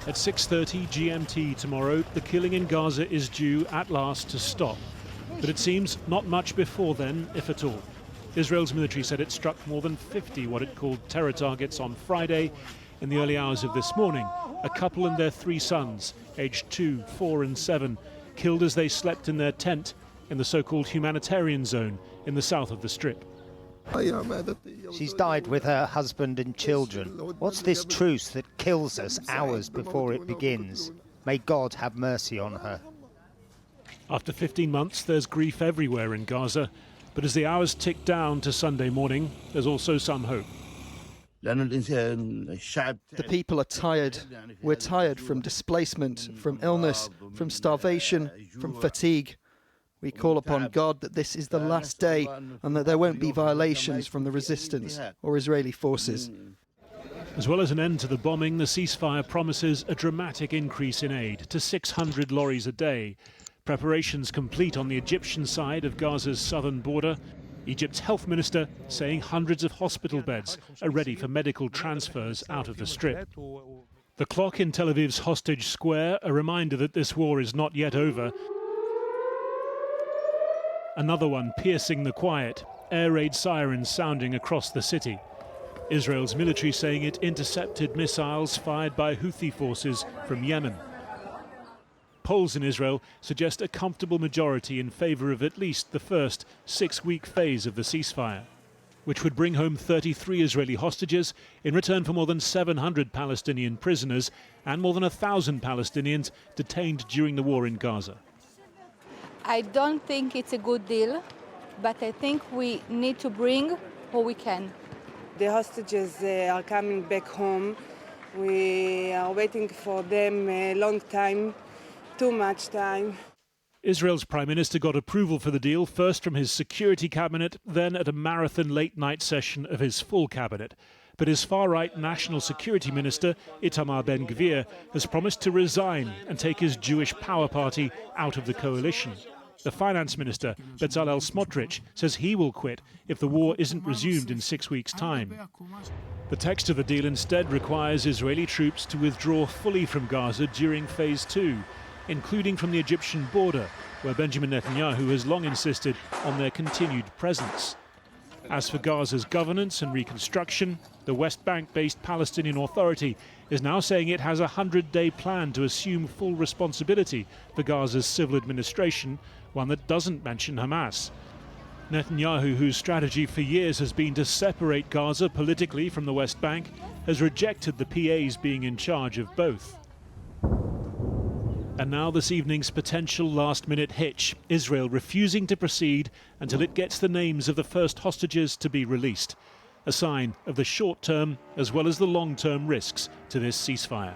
At 6:30 GMT tomorrow, the killing in Gaza is due at last to stop. But it seems not much before then, if at all. Israel's military said it struck more than 50 what it called terror targets on Friday. In the early hours of this morning, a couple and their 3 sons, aged 2, 4 and 7, killed as they slept in their tent in the so-called humanitarian zone in the south of the Strip. She's died with her husband and children. What's this truce that kills us hours before it begins? May God have mercy on her. After 15 months, there's grief everywhere in Gaza. But as the hours tick down to Sunday morning, there's also some hope. The people are tired. We're tired from displacement, from illness, from starvation, from fatigue. We call upon God that this is the last day and that there won't be violations from the resistance or Israeli forces. As well as an end to the bombing, the ceasefire promises a dramatic increase in aid to 600 lorries a day. Preparations complete on the Egyptian side of Gaza's southern border. Egypt's health minister saying hundreds of hospital beds are ready for medical transfers out of the Strip. The clock in Tel Aviv's hostage square, a reminder that this war is not yet over. Another one piercing the quiet, air raid sirens sounding across the city. Israel's military saying it intercepted missiles fired by Houthi forces from Yemen. Polls in Israel suggest a comfortable majority in favour of at least the first 6-week phase of the ceasefire, which would bring home 33 Israeli hostages in return for more than 700 Palestinian prisoners and more than 1,000 Palestinians detained during the war in Gaza. I don't think it's a good deal, but I think we need to bring what we can. The hostages are coming back home. We are waiting for them a long time, too much time. Israel's Prime Minister got approval for the deal, first from his security cabinet, then at a marathon late-night session of his full cabinet. But his far-right National Security Minister, Itamar Ben-Gvir, has promised to resign and take his Jewish Power Party out of the coalition. The Finance Minister, Bezalel Smotrich, says he will quit if the war isn't resumed in 6 weeks' time. The text of the deal instead requires Israeli troops to withdraw fully from Gaza during Phase 2, including from the Egyptian border, where Benjamin Netanyahu has long insisted on their continued presence. As for Gaza's governance and reconstruction, the West Bank-based Palestinian Authority is now saying it has a 100-day plan to assume full responsibility for Gaza's civil administration, one that doesn't mention Hamas. Netanyahu, whose strategy for years has been to separate Gaza politically from the West Bank, has rejected the PAs being in charge of both. And now this evening's potential last-minute hitch, Israel refusing to proceed until it gets the names of the first hostages to be released, a sign of the short-term as well as the long-term risks to this ceasefire.